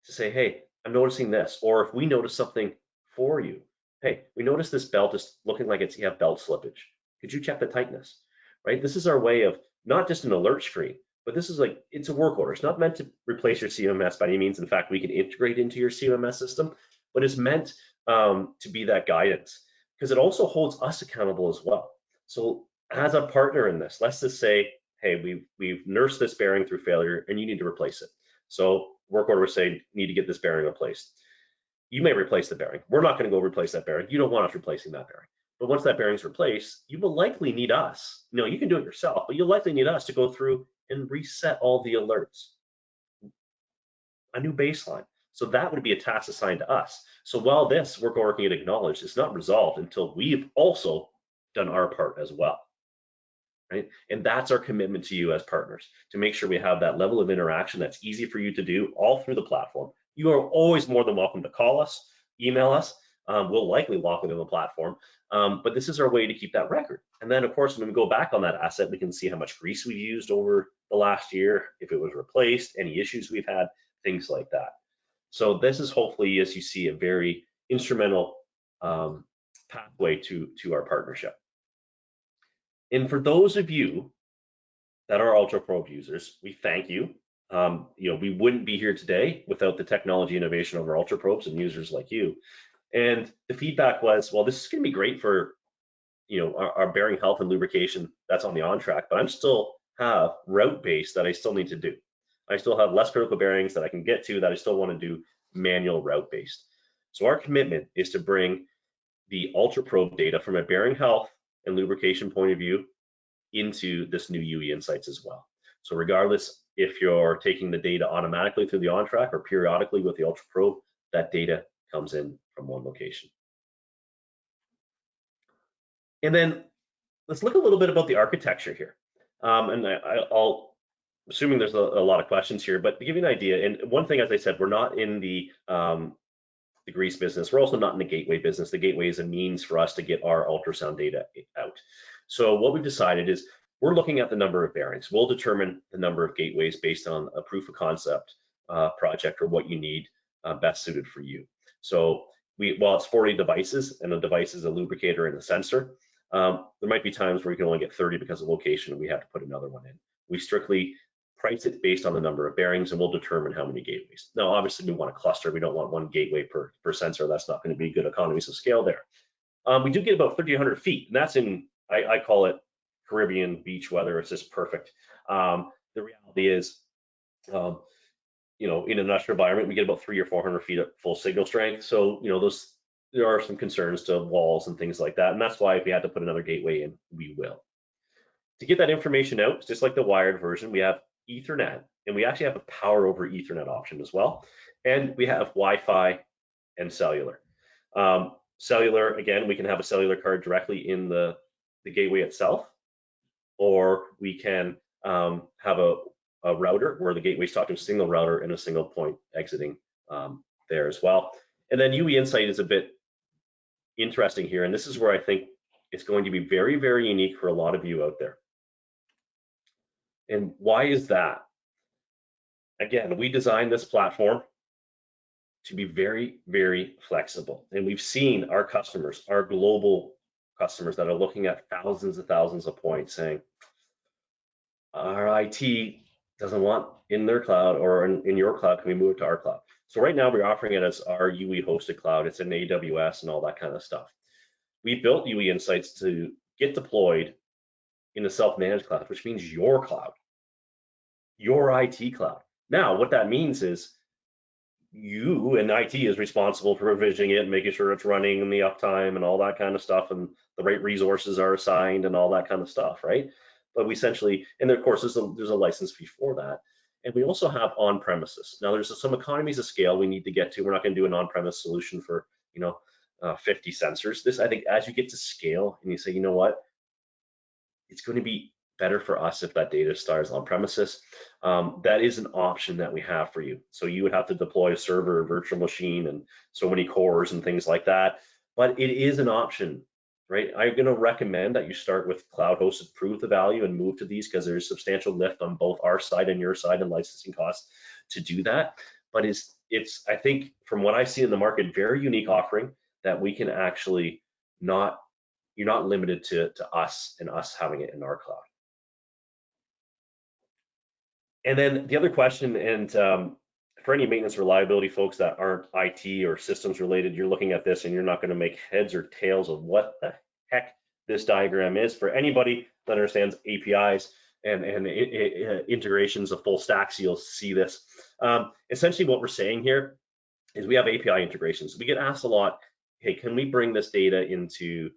to say, hey, I'm noticing this, or if we notice something for you, hey, we notice this belt is looking like you have belt slippage. Could you check the tightness, right? This is our way of not just an alert screen, but this is like, it's a work order. It's not meant to replace your CMS by any means. In fact, we can integrate into your CMS system, but it's meant to be that guidance, because it also holds us accountable as well. So as a partner in this, let's just say, hey, we've nursed this bearing through failure and you need to replace it. So work order would say, need to get this bearing replaced. You may replace the bearing. We're not going to go replace that bearing. You don't want us replacing that bearing. But once that bearing's replaced, you will likely need us. You can do it yourself, but you'll likely need us to go through and reset all the alerts, a new baseline. So that would be a task assigned to us. So while this work order can get acknowledged, it's not resolved until we've also done our part as well, right? And that's our commitment to you as partners, to make sure we have that level of interaction that's easy for you to do all through the platform. You are always more than welcome to call us, email us. We'll likely walk within the platform, but this is our way to keep that record. And then, of course, when we go back on that asset, we can see how much grease we've used over the last year, if it was replaced, any issues we've had, things like that. So this is hopefully, as you see, a very instrumental pathway to our partnership. And for those of you that are UltraProbe users, we thank you. We wouldn't be here today without the technology innovation of our UltraProbes and users like you. And the feedback was, well, this is going to be great for our bearing health and lubrication that's on the OnTrak, but I'm still have route-based that I still need to do. I still have less critical bearings that I can get to that I still want to do manual route-based. So our commitment is to bring the UltraProbe data from a bearing health and lubrication point of view into this new UE Insights as well. So regardless if you're taking the data automatically through the OnTrak or periodically with the UltraProbe, that data comes in from one location. And then let's look a little bit about the architecture here. And I'll assuming there's a lot of questions here, but to give you an idea, and one thing, as I said, we're not in the grease business. We're also not in the gateway business. The gateway is a means for us to get our ultrasound data out. So what we've decided is we're looking at the number of bearings. We'll determine the number of gateways based on a proof of concept project or what you need best suited for you. So while it's 40 devices and a device is a lubricator and a sensor, there might be times where you can only get 30 because of location and we have to put another one in. We strictly price it based on the number of bearings and we'll determine how many gateways. Now, obviously we want a cluster. We don't want one gateway per sensor. That's not going to be good economies of scale there. We do get about 1,300 feet, and that's in, I call it Caribbean beach weather. It's just perfect. The reality is, in an industrial environment, we get about 300 or 400 feet at full signal strength. So, there are some concerns to walls and things like that. And that's why if we had to put another gateway in, we will. To get that information out, just like the wired version, we have Ethernet, and we actually have a power over Ethernet option as well. And we have Wi-Fi and cellular. Cellular, again, we can have a cellular card directly in the gateway itself, or we can have a router where the gateways talk to a single router and a single point exiting there as well. And then UE Insight is a bit interesting here, and this is where I think it's going to be very, very unique for a lot of you out there. And why is that? Again, we designed this platform to be very, very flexible. And we've seen our customers, our global customers that are looking at thousands of points saying, our IT doesn't want in their cloud or in your cloud, can we move it to our cloud? So right now we're offering it as our UE hosted cloud. It's in AWS and all that kind of stuff. We built UE Insights to get deployed in a self-managed cloud, which means your cloud, your IT cloud. Now, what that means is you and IT is responsible for provisioning it, making sure it's running and the uptime and all that kind of stuff, and the right resources are assigned and all that kind of stuff, right? But we essentially, and of course, there's a license fee for that. And we also have on-premises. Now, there's some economies of scale we need to get to. We're not going to do an on-premise solution for 50 sensors. This, I think, as you get to scale and you say, you know what, it's going to be better for us if that data starts on premises. That is an option that we have for you. So you would have to deploy a server, a virtual machine, and so many cores and things like that. But it is an option, right? I'm going to recommend that you start with cloud hosted, prove the value, and move to these because there's substantial lift on both our side and your side in licensing costs to do that. But it's I think from what I see in the market, very unique offering that we can actually you're not limited to us and us having it in our cloud. And then the other question, and for any maintenance reliability folks that aren't IT or systems related, you're looking at this and you're not going to make heads or tails of what the heck this diagram is. For anybody that understands APIs and integrations of full stacks, you'll see this. Essentially what we're saying here is we have API integrations. We get asked a lot, hey, can we bring this data into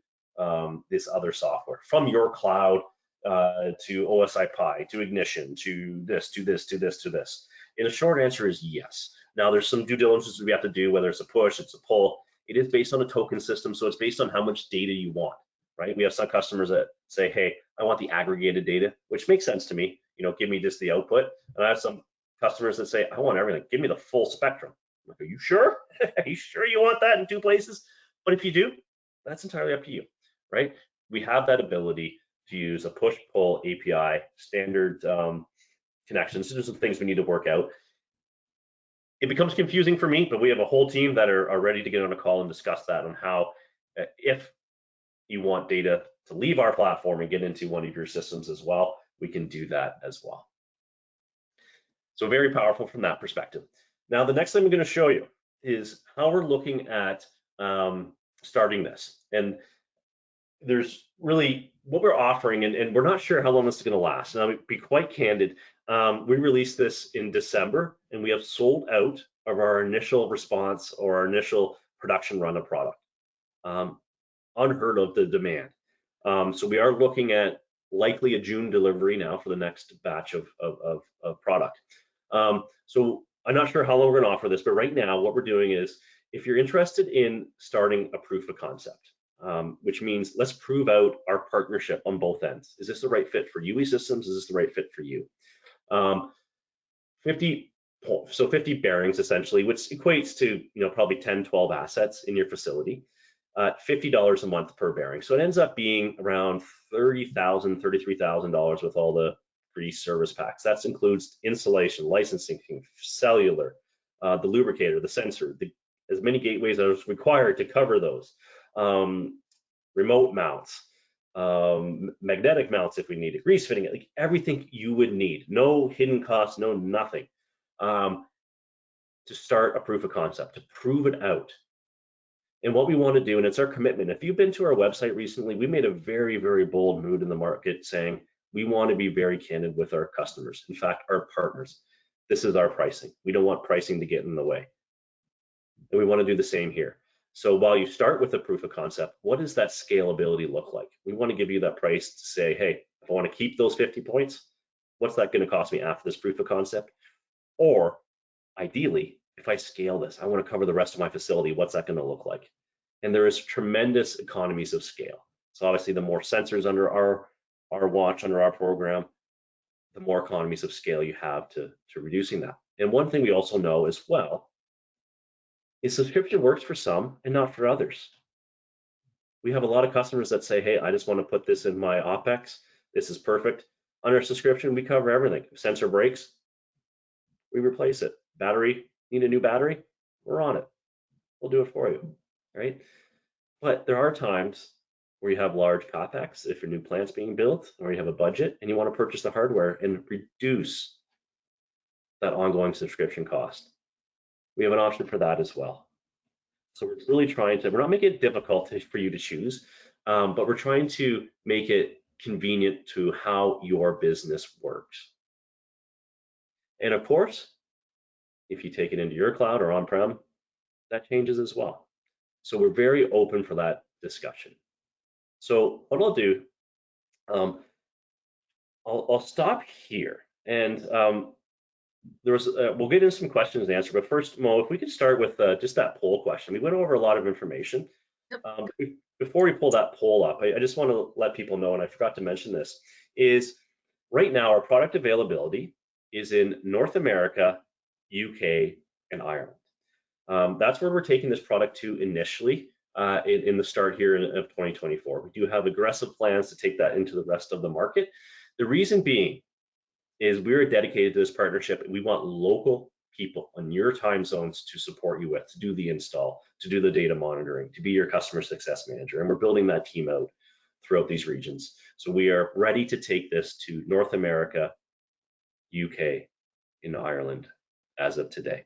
this other software from your cloud to OSI Pi, to Ignition, to this, to this, to this, to this? And the short answer is yes. Now there's some due diligence we have to do, whether it's a push, it's a pull. It is based on a token system, so it's based on how much data you want, right? We have some customers that say, hey, I want the aggregated data, which makes sense to me. Give me just the output. And I have some customers that say, I want everything. Give me the full spectrum. I'm like, are you sure? Are you sure you want that in two places? But if you do, that's entirely up to you, right? We have that ability to use a push-pull API, standard connections. So there's some things we need to work out. It becomes confusing for me, but we have a whole team that are ready to get on a call and discuss that on how, if you want data to leave our platform and get into one of your systems as well, we can do that as well. So very powerful from that perspective. Now, the next thing I'm going to show you is how we're looking at starting this. And there's really what we're offering, and we're not sure how long this is going to last. And I'll be quite candid. We released this in December, and we have sold out of our initial response or our initial production run of product. Unheard of the demand. So we are looking at likely a June delivery now for the next batch of product. So I'm not sure how long we're going to offer this, but right now what we're doing is, if you're interested in starting a proof of concept, which means let's prove out our partnership on both ends. Is this the right fit for UE Systems? Is this the right fit for you? 50 bearings essentially, which equates to probably 10, 12 assets in your facility. $50 a month per bearing. So it ends up being around $30,000, $33,000 with all the free service packs. That includes installation, licensing, cellular, the lubricator, the sensor, as many gateways as required to cover those, remote mounts, magnetic mounts if we need it, grease fitting, like everything you would need. No hidden costs, no nothing. To start a proof of concept, to prove it out. And what we want to do, and it's our commitment. If you've been to our website recently, we made a very, very bold move in the market saying we want to be very candid with our customers. In fact, our partners. This is our pricing. We don't want pricing to get in the way. And we want to do the same here. So while you start with a proof of concept, what does that scalability look like? We want to give you that price to say, hey, if I want to keep those 50 points, what's that going to cost me after this proof of concept? Or ideally, if I scale this, I want to cover the rest of my facility, what's that going to look like? And there is tremendous economies of scale. So obviously, the more sensors under our watch, under our program, the more economies of scale you have to reducing that. And one thing we also know as well is subscription works for some and not for others. We have a lot of customers that say, hey, I just want to put this in my OpEx. This is perfect. Under subscription, we cover everything. If sensor breaks, we replace it. Battery, need a new battery? We're on it. We'll do it for you, right? But there are times where you have large CapEx, if your new plant's being built, or you have a budget and you want to purchase the hardware and reduce that ongoing subscription cost. We have an option for that as well. So we're really trying to, we're not making it difficult for you to choose, but we're trying to make it convenient to how your business works. And of course, if you take it into your cloud or on-prem, that changes as well. So we're very open for that discussion. So what I'll do, I'll stop here, and we'll get into some questions and answer. But first, Mo, if we could start with just that poll question. We went over a lot of information. Before we pull that poll up, I just want to let people know, and I forgot to mention this, is right now our product availability is in North America, UK, and Ireland. That's where we're taking this product to initially in the start here of 2024. We do have aggressive plans to take that into the rest of the market. The reason being is we're dedicated to this partnership, and we want local people on your time zones to support you with, to do the install, to do the data monitoring, to be your customer success manager. And we're building that team out throughout these regions. So we are ready to take this to North America, UK, and Ireland as of today.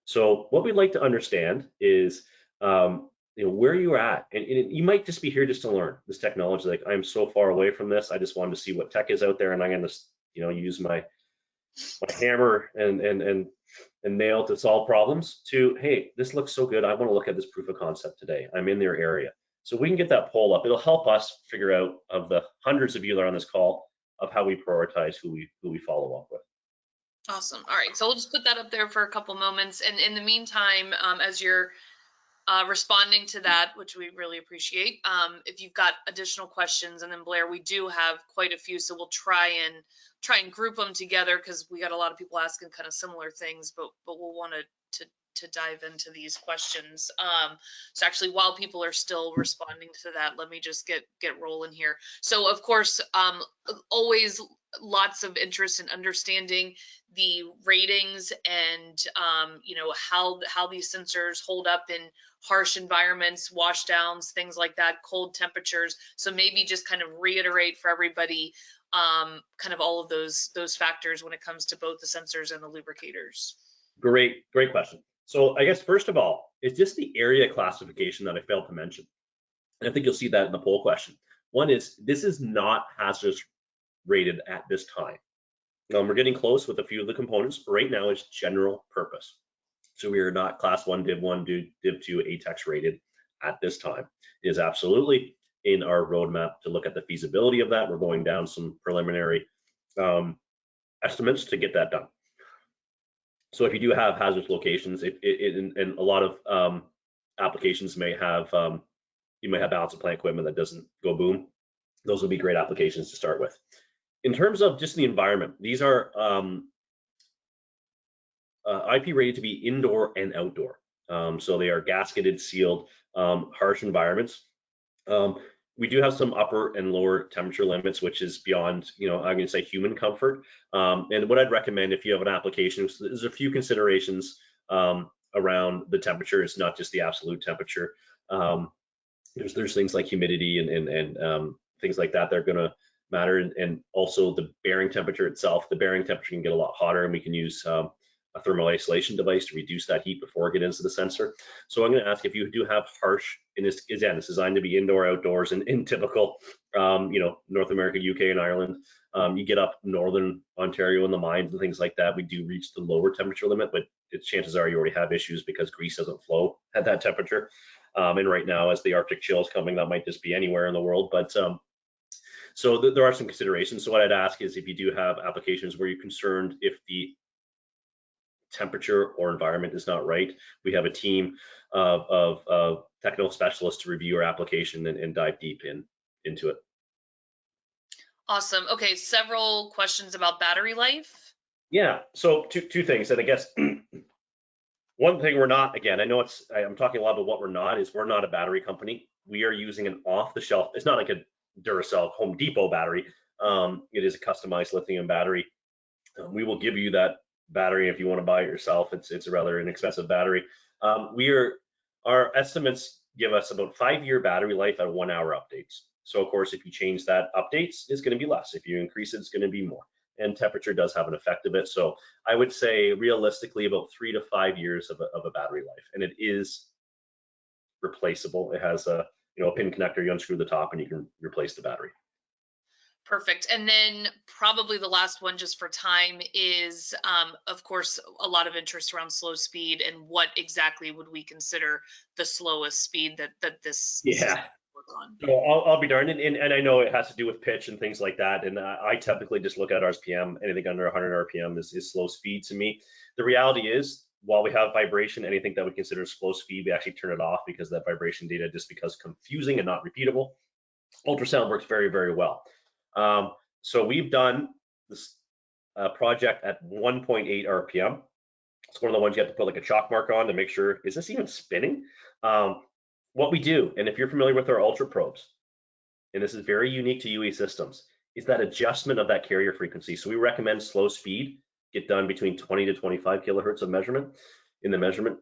So what we'd like to understand is where you're at, and you might just be here just to learn this technology. Like, I'm so far away from this, I just wanted to see what tech is out there, and I'm going to use my hammer and nail to solve problems, to, hey, this looks so good, I want to look at this proof of concept today. I'm in their area. So we can get that poll up. It'll help us figure out, of the hundreds of you that are on this call, of how we prioritize who we follow up with. Awesome. All right, so we'll just put that up there for a couple moments, and in the meantime, as you're responding to that, which we really appreciate, if you've got additional questions, and then Blair, we do have quite a few, so we'll try and group them together, because we got a lot of people asking kind of similar things, but we'll want to dive into these questions. So actually, while people are still responding to that, let me just get rolling here. So of course, always lots of interest in understanding the ratings and how these sensors hold up in harsh environments, washdowns, things like that, cold temperatures. So maybe just kind of reiterate for everybody kind of all of those factors when it comes to both the sensors and the lubricators. Great question. So I guess first of all, it's just the area classification that I failed to mention. And I think you'll see that in the poll question. One is, this is not hazardous rated at this time. We're getting close with a few of the components. Right now it's general purpose. So we are not class 1, div 1, div 2, ATEX rated at this time. It is absolutely in our roadmap to look at the feasibility of that. We're going down some preliminary estimates to get that done. So if you do have hazardous locations, and a lot of applications may have, you may have balance of plant equipment that doesn't go boom. Those would be great applications to start with. In terms of just the environment, these are IP rated to be indoor and outdoor. So they are gasketed, sealed, harsh environments. Um, we do have some upper and lower temperature limits, which is beyond, I'm going to say human comfort. And what I'd recommend if you have an application is there's a few considerations around the temperature. It's not just the absolute temperature. Um, there's things like humidity and things like that are going to matter, and also the bearing temperature itself. The bearing temperature can get a lot hotter, and we can use a thermal isolation device to reduce that heat before it gets into the sensor. So I'm going to ask if you do have harsh, and this again, it's designed to be indoor, outdoors, and in typical, North America, UK, and Ireland. You get up northern Ontario in the mines and things like that, we do reach the lower temperature limit, but chances are you already have issues because grease doesn't flow at that temperature. And right now, as the Arctic chill is coming, that might just be anywhere in the world. But so there are some considerations. So what I'd ask is if you do have applications where you're concerned if the temperature or environment is not right, we have a team of technical specialists to review your application and dive deep into it. Awesome. Okay, several questions about battery life. Yeah, so two things. And I guess one thing we're not, again, I know I'm talking a lot about what we're not, is we're not a battery company. We are using an off-the-shelf, it's not like a Duracell Home Depot battery. It is a customized lithium battery. We will give you that battery if you want to buy it yourself. It's a rather inexpensive battery. Our estimates give us about 5-year battery life at 1 hour updates. So of course, if you change that updates, it's going to be less. If you increase it, it's going to be more. And temperature does have an effect of it. So I would say realistically about 3 to 5 years of a battery life, and it is replaceable. It has a pin connector. You unscrew the top, and you can replace the battery. Perfect. And then probably the last one, just for time, is of course a lot of interest around slow speed, and what exactly would we consider the slowest speed that this system would work on? So I'll be darned, and I know it has to do with pitch and things like that. And I typically just look at RPM. Anything under 100 RPM is slow speed to me. The reality is, while we have vibration, anything that we consider slow speed, we actually turn it off because that vibration data just becomes confusing and not repeatable. Ultrasound works very, very well. So we've done this project at 1.8 RPM. It's one of the ones you have to put like a chalk mark on to make sure, is this even spinning? What we do, and if you're familiar with our ultra probes, and this is very unique to UE systems, is that adjustment of that carrier frequency. So we recommend slow speed get done between 20 to 25 kilohertz of measurement in the measurement.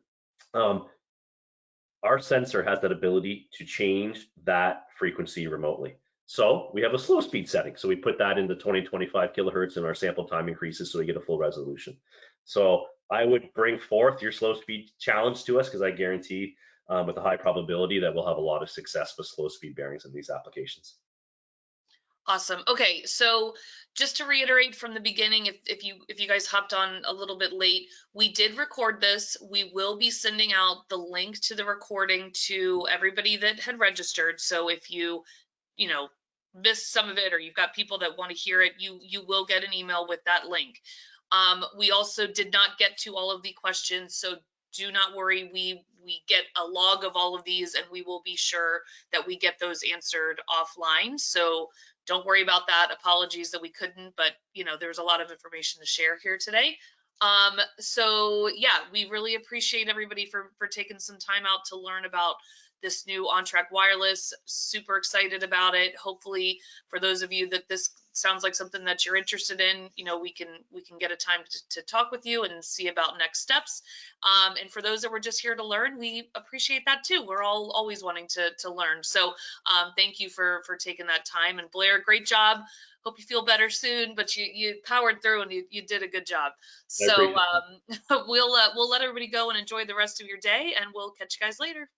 Our sensor has that ability to change that frequency remotely. So we have a slow speed setting. So we put that into 20, 25 kilohertz, and our sample time increases so we get a full resolution. So I would bring forth your slow speed challenge to us, because I guarantee with a high probability that we'll have a lot of success with slow speed bearings in these applications. Awesome. Okay, so just to reiterate from the beginning, if you guys hopped on a little bit late, we did record this. We will be sending out the link to the recording to everybody that had registered. So if you missed some of it, or you've got people that want to hear it, you will get an email with that link. We also did not get to all of the questions, so do not worry. We get a log of all of these, and we will be sure that we get those answered offline. So don't worry about that. Apologies that we couldn't, but there's a lot of information to share here today. So yeah, we really appreciate everybody for taking some time out to learn about this new OnTrak Wireless. Super excited about it. Hopefully, for those of you that this sounds like something that you're interested in, we can get a time to talk with you and see about next steps. And for those that were just here to learn, we appreciate that too. We're all always wanting to learn. So thank you for taking that time. And Blair, great job. Hope you feel better soon, but you powered through, and you did a good job. So we'll let everybody go and enjoy the rest of your day, and we'll catch you guys later.